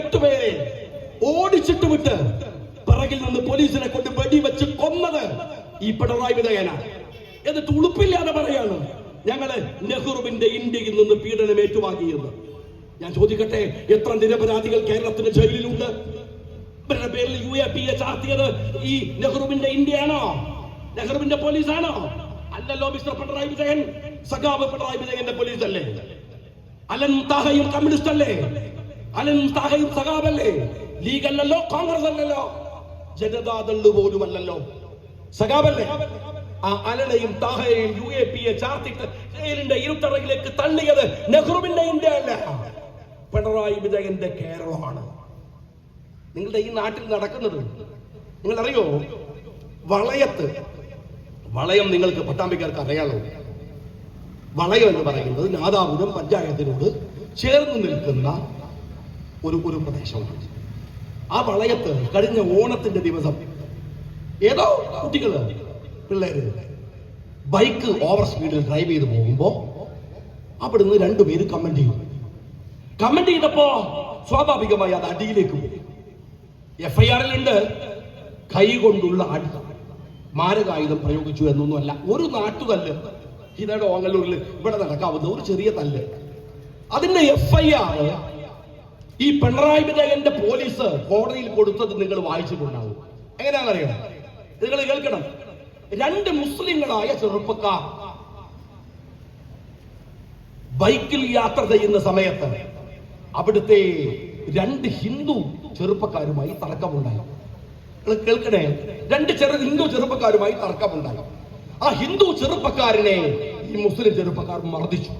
8 പേരെ ഓടിച്ചിട്ട് വിട്ട് പിറകിൽ നിന്ന് പോലീസിനെ കൊണ്ട് വെടിവെച്ച് കൊന്നത് ഈ പിണറായി വിജയനാണ്. എന്നിട്ട് ഉളുപ്പില്ലാതെ പറയാണ് ഞങ്ങള് നെഹ്റുവിന്റെ ഇന്ത്യയിൽ നിന്ന് പീഡനം ഏറ്റുവാങ്ങിയെന്ന്. ഞാൻ ചോദിക്കട്ടെ, എത്ര നിരപരാധികൾ കേരളത്തിന്റെ ജയിലിലുണ്ട്? ഇവരുടെ പേരിൽ UAPA ചാർത്തിയത് ഈ നെഹ്റുവിന്റെ ഇന്ത്യയാണോ? നെഹ്റുവിന്റെ പോലീസാണോ? അല്ലല്ലോ മിസ്റ്റർ പിണറായി വിജയൻ. സഖാവ് പിണറായി വിജയന്റെ പോലീസ് അല്ലേ? അലൻ താഹയും കമ്മ്യൂണിസ്റ്റ് അല്ലേ? അലൻ താഹയും സഖാവല്ലേ? ലീഗ് അല്ലല്ലോ, കോൺഗ്രസ് അല്ലല്ലോ, ജനതാദള് പോലും അല്ലല്ലോ, സഖാവല്ലേ? ആ അലനെയും താഹയെയും UAPA ചാർത്തിട്ട് ജയിലിന്റെ ഇരുട്ടറയിലേക്ക് തള്ളിയത് നെഹ്റുവിന്റെ ഇന്ത്യ അല്ല, പിണറായി വിജയന്റെ കേരളമാണ്. നിങ്ങളുടെ ഈ നാട്ടിൽ നടക്കുന്നത് നിങ്ങൾ അറിയോ? വളയം നിങ്ങൾക്ക് പട്ടാമ്പിക്കാർക്ക് അറിയാലോ. വളയം എന്ന് പറയുന്നത് നാദാപുരം പഞ്ചായത്തിനോട് ചേർന്ന് നിൽക്കുന്ന ഒരു പ്രദേശമാണ്. ആ വളയത്ത് കഴിഞ്ഞ ഓണത്തിന്റെ ദിവസം ഏതോ പിള്ളേര് ബൈക്ക് ഓവർ സ്പീഡിൽ ഡ്രൈവ് ചെയ്ത് പോകുമ്പോ അവിടുന്ന് 2 പേര് കമന്റ് ചെയ്തപ്പോ സ്വാഭാവികമായി അത് അടിയിലേക്ക് പോയി. FIR-ലുണ്ട് കൈ കൊണ്ടുള്ള അടി, മാരകായുധം പ്രയോഗിച്ചു എന്നൊന്നുമല്ല, ഒരു നാട്ടുതല്ല്. ഇതാണ് ഓങ്ങല്ലൂരിൽ ഇവിടെ നടക്കാവുന്ന ഒരു ചെറിയ തല്ല്. അതിന്റെ FIR ഈ പിണറായി വിജയന്റെ പോലീസ് കോടതിയിൽ കൊടുത്തത് നിങ്ങൾ വായിച്ചിട്ടുണ്ടാവും. എങ്ങനെയാണെന്നറിയണം, നിങ്ങൾ കേൾക്കണം. 2 മുസ്ലിങ്ങളായ ചെറുപ്പക്കാർ ബൈക്കിൽ യാത്ര ചെയ്യുന്ന സമയത്ത് അവിടുത്തെ 2 ഹിന്ദു ചെറുപ്പക്കാരുമായി തർക്കമുണ്ടായി. കേൾക്കണേ, 2 ഹിന്ദു ചെറുപ്പക്കാരുമായി തർക്കമുണ്ടായി. ആ ഹിന്ദു ചെറുപ്പക്കാരനെ ഈ മുസ്ലിം ചെറുപ്പക്കാർ മർദ്ദിച്ചു.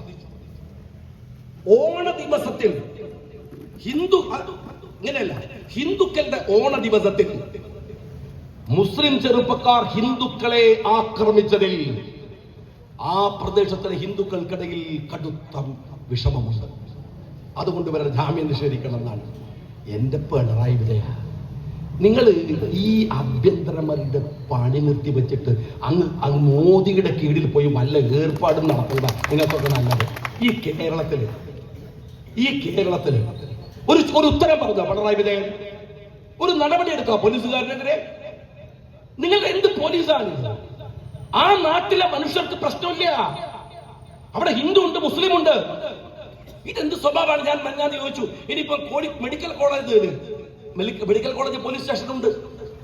ഓണ ദിവസത്തിൽ ഇങ്ങനെയല്ല, ഹിന്ദുക്കളുടെ ഓണ ദിവസത്തിൽ മുസ്ലിം ചെറുപ്പക്കാർ ഹിന്ദുക്കളെ ആക്രമിച്ചതിൽ ആ പ്രദേശത്തിലെ ഹിന്ദുക്കൾക്കിടയിൽ കടുത്ത വിഷമമുണ്ട്. അതുകൊണ്ട് വരെ ജാമ്യം നിഷേധിക്കണം എന്നാണ് എന്റെ പിണറായി വിജയ. നിങ്ങൾ ഈ ആഭ്യന്തരമന്ത്രിയുടെ പണി നിർത്തി വെച്ചിട്ട് അങ്ങ് മോദിയുടെ കീഴിൽ പോയി വല്ല ഏർപ്പാടും നടത്തുക നിങ്ങൾക്കൊക്കെ നല്ലത്. ഈ കേരളത്തില് ഒരു ഉത്തരം പറഞ്ഞ പിണറായി വിജയൻ ഒരു നടപടി എടുക്കുക പോലീസുകാരനെതിരെ. നിങ്ങൾ എന്ത് പോലീസാണ്? ആ നാട്ടിലെ മനുഷ്യർക്ക് പ്രശ്നമില്ല. അവിടെ ഹിന്ദു ഉണ്ട്, മുസ്ലിം ഉണ്ട്. ഇതെന്ത് സ്വഭാവമാണ്? ഞാൻ ചോദിച്ചു. ഇനിയിപ്പോ മെഡിക്കൽ കോളേജ് പോലീസ് സ്റ്റേഷൻ ഉണ്ട്.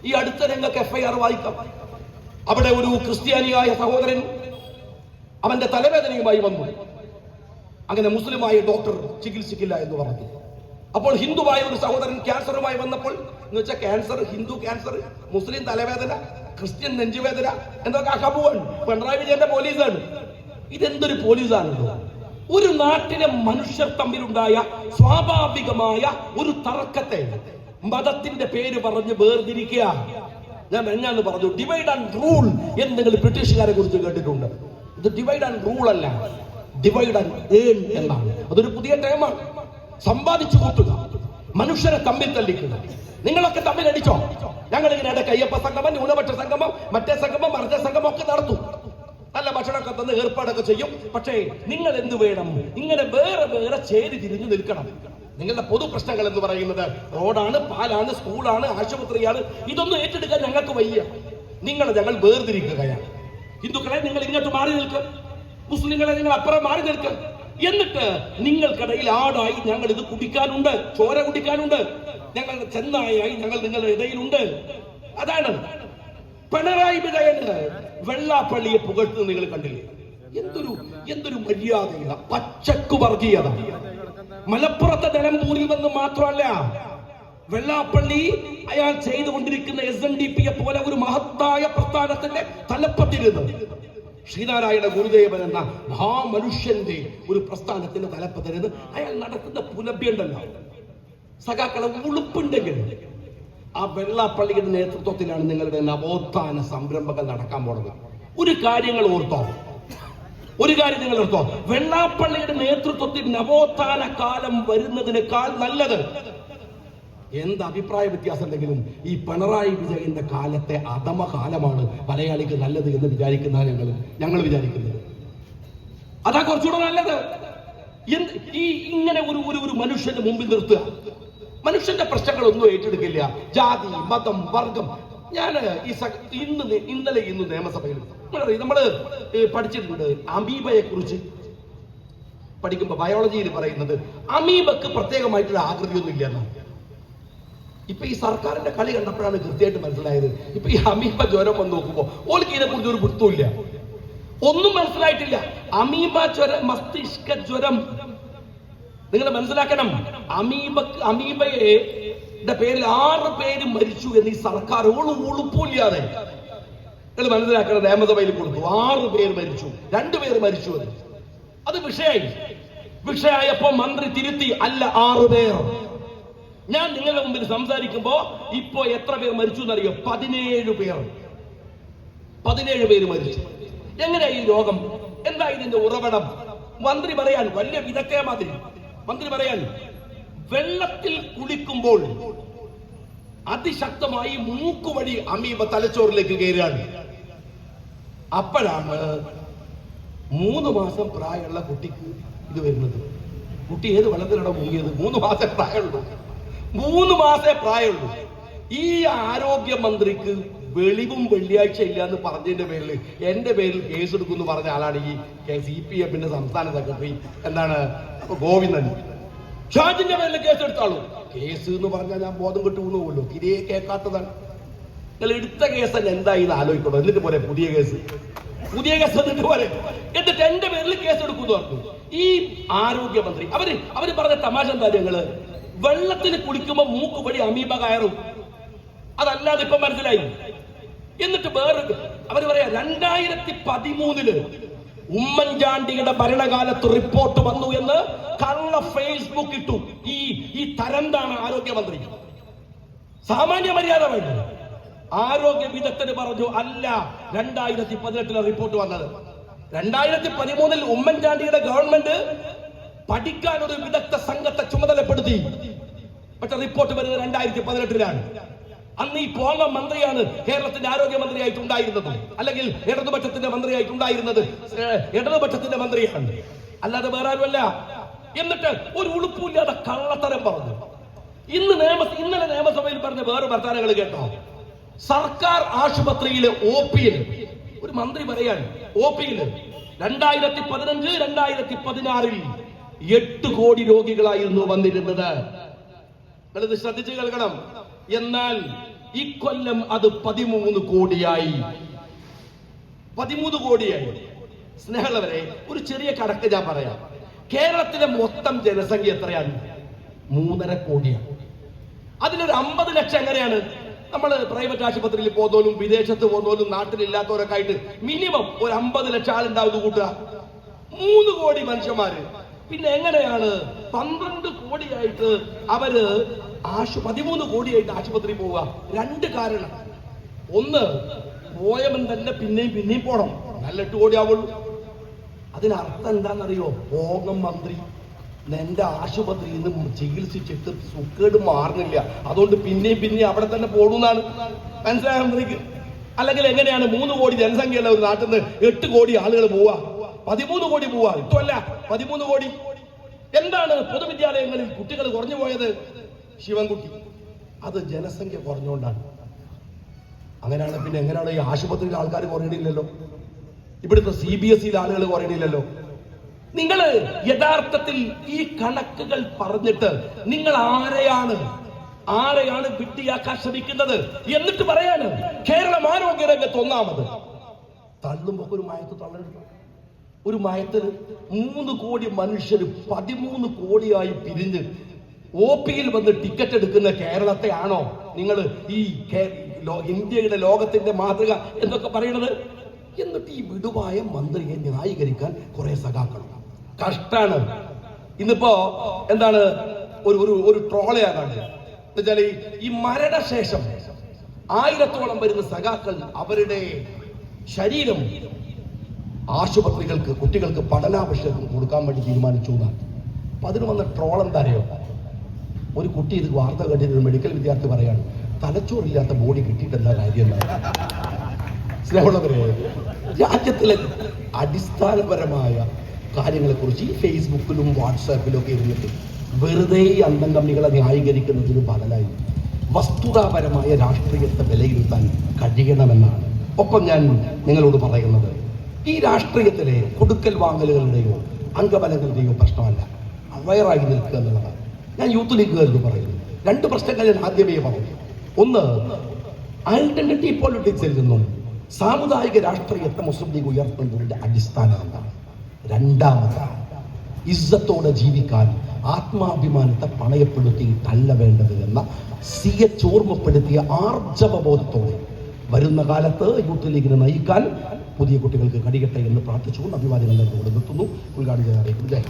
ഈ അടുത്ത രംഗക്ക് FIR വായിക്കാം. അവിടെ ഒരു ക്രിസ്ത്യാനിയായ സഹോദരൻ അവന്റെ തലവേദനയുമായി വന്നു. അങ്ങനെ മുസ്ലിമായ ഡോക്ടർ ചികിത്സിക്കില്ല എന്ന് പറഞ്ഞു. അപ്പോൾ ഹിന്ദുവായ ഒരു സഹോദരൻ ക്യാൻസറുമായി വന്നപ്പോൾ, എന്ന് വെച്ചാൽ ക്യാൻസർ, ഹിന്ദു ക്യാൻസർ, മുസ്ലിം തലവേദന, ക്രിസ്ത്യൻ നെഞ്ചുവേദന എന്തൊക്കെ ആക്കാൻ പോവാണ്. പിണറായി വിജയന്റെ പോലീസാണ്. ഇതെന്തൊരു പോലീസാണല്ലോ? ഒരു നാട്ടിലെ മനുഷ്യർ തമ്മിലുണ്ടായ സ്വാഭാവികമായ ഒരു തർക്കത്തെ മതത്തിന്റെ പേര് പറഞ്ഞ് വേർതിരിക്കുക. ഞാൻ പറഞ്ഞു, ഡിവൈഡ് ആൻഡ് റൂൾ എന്ന് നിങ്ങൾ ബ്രിട്ടീഷുകാരെ കുറിച്ച് കേട്ടിട്ടുണ്ട്. ഇത് ഡിവൈഡ് ആൻഡ് റൂൾ അല്ല, ഡിവൈഡ് ആൻഡ് ഏൺ എന്നാണ്. അതൊരു പുതിയ ടേമാണ്. സമ്പാദിച്ചു കൂട്ടുക, മനുഷ്യരെ തമ്മിൽ തല്ലിക്കുക. നിങ്ങളൊക്കെ തമ്മിൽ അടിച്ചോ? ഞങ്ങൾ ഇങ്ങനെ ഇടയ്ക്ക് അയ്യപ്പ സംഗമം, ന്യൂനപക്ഷ സംഗമം, മറ്റേ സംഗമം, മറിച്ച സംഗമം ഒക്കെ നടത്തും. നല്ല ഭക്ഷണമൊക്കെ തന്ന് ഏർപ്പാടൊക്കെ ചെയ്യും. പക്ഷേ നിങ്ങൾ എന്ത് വേണം? ഇങ്ങനെ വേറെ ചേരി തിരിഞ്ഞു നിൽക്കണം. നിങ്ങളുടെ പൊതു പ്രശ്നങ്ങൾ എന്ന് പറയുന്നത് റോഡാണ്, പാലാണ്, സ്കൂളാണ്, ആശുപത്രിയാണ്. ഇതൊന്നും ഏറ്റെടുക്കാൻ ഞങ്ങൾക്ക് വയ്യ. ഞങ്ങൾ വേർതിരിക്കുകയാണ്. ഹിന്ദുക്കളെ നിങ്ങൾ ഇങ്ങോട്ട് മാറി നിൽക്കുക, മുസ്ലിങ്ങളെ നിങ്ങൾ അപ്പുറം മാറി നിൽക്കുക. എന്നിട്ട് നിങ്ങൾക്കിടയിൽ ആടായി ഞങ്ങൾ ഇത് കുടിക്കാനുണ്ട്, ചോര കുടിക്കാനുണ്ട്, ഞങ്ങളുടെ ചെന്നായായി ഞങ്ങൾ നിങ്ങളുടെ ഇടയിലുണ്ട്. അതാണ് പിണറായി വിജയന് വെള്ളാപ്പള്ളിയെ പുകഴ്ത്തുന്നത് നിങ്ങൾ കണ്ടില്ലേ? എന്തൊരു മര്യാദയില്ല, പച്ചക്കു വർഗീയത. മലപ്പുറത്തെ നിലമ്പൂരിൽ നിന്ന് മാത്രമല്ല, വെള്ളാപ്പള്ളി അയാൾ ചെയ്തുകൊണ്ടിരിക്കുന്ന SNDP-യെ പോലെ ഒരു മഹത്തായ പ്രസ്ഥാനത്തിന്റെ തലപ്പത്തിരുന്ന് ശ്രീനാരായണ ഗുരുദേവൻ എന്ന മഹാമനുഷ്യന്റെ ഒരു പ്രസ്ഥാനത്തിന്റെ തലപ്പത്തിരുന്ന് അയാൾ നടത്തുന്ന പുലഭ്യണ്ടല്ലോ, സഖാക്കളെ ഉളുപ്പുണ്ടെങ്കിൽ ആ വെള്ളാപ്പള്ളിയുടെ നേതൃത്വത്തിലാണ് നിങ്ങളുടെ നവോത്ഥാന സംരംഭങ്ങൾ നടക്കാൻ പോകുന്നത്. ഒരു കാര്യം നിങ്ങൾ ഓർത്തോ, വെള്ളാപ്പള്ളിയുടെ നേതൃത്വത്തിൽ നവോത്ഥാന കാലം വരുന്നതിനേക്കാൾ നല്ലത്, എന്ത് അഭിപ്രായ വ്യത്യാസം ഉണ്ടെങ്കിലും ഈ പിണറായി വിജയന്റെ കാലത്തെ അധമകാലമാണ് മലയാളിക്ക് നല്ലത് എന്ന് ഞങ്ങൾ വിചാരിക്കുന്നത്. അതാ കുറച്ചുകൂടെ നല്ലത്. ഈ ഇങ്ങനെ ഒരു മനുഷ്യന്റെ മുമ്പിൽ നിർത്തുക, മനുഷ്യന്റെ പ്രശ്നങ്ങളൊന്നും ഏറ്റെടുക്കില്ല. ജാതി, മതം, വർഗം. ഞാൻ ഇന്നലെ നിയമസഭയിൽ നമ്മള് പഠിച്ചിട്ടുണ്ട് അമീബയെ കുറിച്ച്. പഠിക്കുമ്പോ ബയോളജിയിൽ പറയുന്നത് അമീബക്ക് പ്രത്യേകമായിട്ടുള്ള ആകൃതിയൊന്നും ഇല്ല എന്നാണ്. ഇപ്പൊ ഈ സർക്കാരിന്റെ കളി കണ്ടപ്പോഴാണ് കൃത്യമായിട്ട് മനസ്സിലായത്. ഇപ്പൊ ഈ അമീബ ജ്വരം വന്ന് നോക്കുമ്പോ ഓൾക്ക് ഇതിനെ കുറിച്ച് ഒരു വൃത്തമില്ല, ഒന്നും മനസ്സിലായിട്ടില്ല. അമീബ ജ്വരം, മസ്തിഷ്ക ജ്വരം. നിങ്ങൾ മനസ്സിലാക്കണം, അമീബയുടെ പേരിൽ 6 പേര് മരിച്ചു എന്ന് ഈ സർക്കാർ ഉളുപ്പില്ലാതെ നിങ്ങൾ മനസ്സിലാക്കണം. നിയമസഭയിൽ കൊടുത്തു 6 പേര് മരിച്ചു, 2 പേര് മരിച്ചു എന്ന്. അത് വിഷയമായപ്പോ മന്ത്രി തിരുത്തി, അല്ല 6 പേർ. ഞാൻ നിങ്ങളുടെ മുമ്പിൽ സംസാരിക്കുമ്പോ ഇപ്പോ എത്ര പേർ മരിച്ചു എന്നറിയോ? 17 പേര് മരിച്ചു. എങ്ങനെയാ ഈ രോഗം? എന്താ ഇതിന്റെ ഉറവിടം? മന്ത്രി പറയാൻ വലിയ വിദഗ്ധ മാതിരി മന്ത്രി പറയാൻ, വെള്ളത്തിൽ കുളിക്കുമ്പോൾ അതിശക്തമായി മൂക്കുവഴി അമീബ തലച്ചോറിലേക്ക് കയറുകയാണ്. അപ്പോഴാണ് 3 മാസം പ്രായമുള്ള കുട്ടിക്ക് ഇത് വരുന്നത്. കുട്ടി ഏത് വെള്ളത്തിലാണ് മുങ്ങിയത്? 3 മാസം പ്രായമുള്ളൂ. 3 മാസേ പ്രായമുള്ളൂ. ഈ ആരോഗ്യമന്ത്രിക്ക് വെളിവും വെള്ളിയാഴ്ച ഇല്ല എന്ന് പറഞ്ഞതിന്റെ പേരിൽ എന്റെ പേരിൽ കേസെടുക്കുമെന്ന് പറഞ്ഞ ആളാണ് ഈ CPM സംസ്ഥാന സെക്രട്ടറി ഗോവിന്ദൻ. ഷാജിന്റെ പേരിൽ കേസെടുത്താളൂ. കേസ് എന്ന് പറഞ്ഞാൽ ഞാൻ ബോധം കെട്ടു പോകുമല്ലോ, തിരെ കേൾക്കാത്തതാണ്. നിങ്ങൾ എടുത്ത കേസ് തന്നെ എന്തായി എന്ന് ആലോചിക്കണോ? എന്നിട്ട് പോലെ പുതിയ കേസ് എന്നിട്ട് പോലെ എന്നിട്ട് എന്റെ പേരിൽ കേസെടുക്കുമെന്ന് പറഞ്ഞു ഈ ആരോഗ്യമന്ത്രി. അവര് പറഞ്ഞ തമാശ എന്താ? ഞങ്ങള് വെള്ളത്തിന് കുളിക്കുമ്പോ മൂക്ക് വഴി അമീബ കയറും, അതല്ലാതെ ഇപ്പൊ മനസ്സിലായി. എന്നിട്ട് വേറെ അവര് പറയാ, 2013 ഉമ്മൻചാണ്ടിയുടെ ഭരണകാലത്ത് റിപ്പോർട്ട് വന്നു എന്ന് കള്ള ഫേസ്ബുക്ക് ഇട്ടു ഈ തരംതാണ് ആരോഗ്യമന്ത്രി. സാമാന്യ മര്യാദ വേണ്ട. ആരോഗ്യ വിദഗ്ധന് പറഞ്ഞു, അല്ല 2018 റിപ്പോർട്ട് വന്നത്. 2013 ഉമ്മൻചാണ്ടിയുടെ ഗവൺമെന്റ് പഠിക്കാൻ ഒരു വിദഗ്ധ സംഘത്തെ ചുമതലപ്പെടുത്തി. പക്ഷെ റിപ്പോർട്ട് വരുന്നത് 2018 അന്ന് ഈ പോങ്ങ മന്ത്രിയാണ് കേരളത്തിന്റെ ആരോഗ്യമന്ത്രിയായിട്ടുണ്ടായിരുന്നത്, അല്ലെങ്കിൽ ഇടതുപക്ഷത്തിന്റെ മന്ത്രിയായിട്ടുണ്ടായിരുന്നത് ഇടതുപക്ഷത്തിന്റെ മന്ത്രിയാണ്, അല്ലാതെ വേറെ ആരുമല്ല. എന്നിട്ട് ഒരു ഉളുപ്പില്ലാതെ കള്ളത്തരം പറഞ്ഞു. ഇന്നലെ നിയമസഭയിൽ പറഞ്ഞ വേറെ വർത്താനങ്ങൾ കേട്ടോ? സർക്കാർ ആശുപത്രിയിലെ OP-യിൽ ഒരു മന്ത്രി പറയാൻ, OP-യിൽ 2015-2016 8 കോടി രോഗികളായിരുന്നു വന്നിരുന്നത്. നിങ്ങളിത് ശ്രദ്ധിച്ചു കേൾക്കണം. എന്നാൽ ഇക്കൊല്ലം അത് 13 കോടിയായി. 13 കോടിയായി. സ്നേഹമുള്ളവരെ, ഒരു ചെറിയ കണക്ക് ഞാൻ പറയാം. കേരളത്തിലെ മൊത്തം ജനസംഖ്യ എത്രയാണ്? 3.5 കോടിയാണ്. അതിലൊരു 50 ലക്ഷം എങ്ങനെയാണ്? നമ്മൾ പ്രൈവറ്റ് ആശുപത്രിയിൽ പോകുന്നവരും വിദേശത്ത് പോകുന്നവരും നാട്ടിലില്ലാത്തവരൊക്കെ ആയിട്ട് മിനിമം ഒരു 50 ലക്ഷം ആളുണ്ടാവുന്ന കൂട്ടുക. 3 കോടി മനുഷ്യന്മാര്. പിന്നെ എങ്ങനെയാണ് 12 കോടിയായിട്ട് അവര് 13 കോടിയായിട്ട് ആശുപത്രി പോവുക? 2 കാരണം. ഒന്ന്, പോയവൻ തന്നെ പിന്നെയും പോണം, നല്ല 8 കോടി ആവുള്ളൂ. അതിനർത്ഥം എന്താണെന്നറിയോ? പോകം മന്ത്രി എന്റെ ആശുപത്രിയിൽ നിന്ന് ചികിത്സിച്ചിട്ട് സുഖേട് മാറുന്നില്ല, അതുകൊണ്ട് പിന്നെയും അവിടെ തന്നെ പോടുന്നാണ് മനസ്സിലായ മന്ത്രിക്ക്. അല്ലെങ്കിൽ എങ്ങനെയാണ് 3 കോടി ജനസംഖ്യയുള്ള ഒരു നാട്ടിൽ നിന്ന് 8 കോടി ആളുകൾ പോവാ? 13 കോടി പോവാ. ഇഷ്ടമല്ല 13 കോടി. എന്താണ് പൊതുവിദ്യാലയങ്ങളിൽ കുട്ടികൾ കുറഞ്ഞു പോയത്? ശിവൻകുട്ടി, അത് ജനസംഖ്യ കുറഞ്ഞുകൊണ്ടാണ്. അങ്ങനെയാണ്. പിന്നെ എങ്ങനെയാണ് ഈ ആശുപത്രിയിലെ ആൾക്കാർ കുറയണില്ലല്ലോ, ഇവിടുത്തെ CBSE ആളുകൾ കുറയണില്ലല്ലോ. നിങ്ങൾ യഥാർത്ഥത്തിൽ ഈ കണക്കുകൾ പറഞ്ഞിട്ട് നിങ്ങൾ ആരെയാണ് വിഡ്ഢിയാക്കാൻ ശ്രമിക്കുന്നത്? എന്നിട്ട് പറയാണ് കേരളം ആരോഗ്യരംഗത്ത് 1ാമത്. തള്ളുമ്പോ ഒരു മയത്ത് തള്ളരുത്. ഒരു മയത്തിന് 3 കോടി മനുഷ്യർ 13 കോടിയായി പിരിഞ്ഞ് OP-യിൽ വന്ന് ടിക്കറ്റ് എടുക്കുന്ന കേരളത്തെ ആണോ നിങ്ങൾ ഈ ഇന്ത്യയുടെ ലോകത്തിന്റെ മാതൃക എന്നൊക്കെ പറയുന്നത്? എന്നിട്ട് ഈ വിടുവായ മന്ത്രിയെ ന്യായീകരിക്കാൻ കുറെ സഖാക്കൾ. കഷ്ടാണ്. ഇന്നിപ്പോ എന്താണ് ഒരു ട്രോളയാണ് എന്നുവെച്ചാൽ ഈ മരണശേഷം 1000-ഓളം വരുന്ന സഖാക്കൾ അവരുടെ ശരീരം ആശുപത്രികൾക്ക് കുട്ടികൾക്ക് പഠനാവശ്യത്തിന് കൊടുക്കാൻ വേണ്ടി തീരുമാനിച്ചു എന്നാണ്. അപ്പൊ അതിന് വന്ന ട്രോൾ എന്താ അറിയോ? ഒരു കുട്ടി ഇത് വാർത്ത കേട്ടിട്ട് മെഡിക്കൽ വിദ്യാർത്ഥി പറയാണ്, തലച്ചോറില്ലാത്ത ബോഡി കിട്ടിയിട്ട് എന്താ കാര്യം? സ്നേഹമുള്ളവരെ, രാജ്യത്തിലെ അടിസ്ഥാനപരമായ കാര്യങ്ങളെ കുറിച്ച് ഈ ഫേസ്ബുക്കിലും വാട്സാപ്പിലും ഒക്കെ ഇരുന്നിട്ട് വെറുതെ ഈ അന്തം കമ്മികളെ ന്യായീകരിക്കുന്നതിന് ബദലായി വസ്തുതാപരമായ രാഷ്ട്രീയത്തെ വിലയിരുത്താൻ കഴിയണമെന്നാണ്. ഒപ്പം ഞാൻ നിങ്ങളോട് പറയുന്നത്, ഈ രാഷ്ട്രീയത്തിലെ കൊടുക്കൽ വാങ്ങലുകളുടെയോ അംഗബലങ്ങളുടെയോ പ്രശ്നമല്ല, അവയറായി നിൽക്കുക എന്നുള്ളതാണ്. ഞാൻ യൂത്ത് ലീഗുകാരോട് പറയുന്നു. രണ്ട് പ്രശ്നങ്ങൾ ഞാൻ ആദ്യമേ പറഞ്ഞു. ഒന്ന്, ഐഡന്റിറ്റി പൊളിറ്റിക്സിൽ നിന്നും സാമുദായിക രാഷ്ട്രീയത്തെ മുസ്ലിം ലീഗ് ഉയർത്തുന്നതിന്റെ അടിസ്ഥാനം എന്താണ്? രണ്ടാമത്, ഇസ്സത്തോടെ ജീവിക്കാൻ ആത്മാഭിമാനത്തെ പണയപ്പെടുത്തിയിട്ടല്ല വേണ്ടത് എന്ന CH ഓർമ്മപ്പെടുത്തിയ ആർജവബോധത്തോടെ വരുന്ന കാലത്ത് യൂത്ത് ലീഗിനെ നയിക്കാൻ പുതിയ കുട്ടികൾക്ക് കഴിയട്ടെ എന്ന് പ്രാർത്ഥിച്ചുകൊണ്ട് അഭിവാദ്യങ്ങൾ നിർത്തുന്നു. ഉദ്ഘാടനം ചെയ്യാൻ അറിയിക്കുന്നു.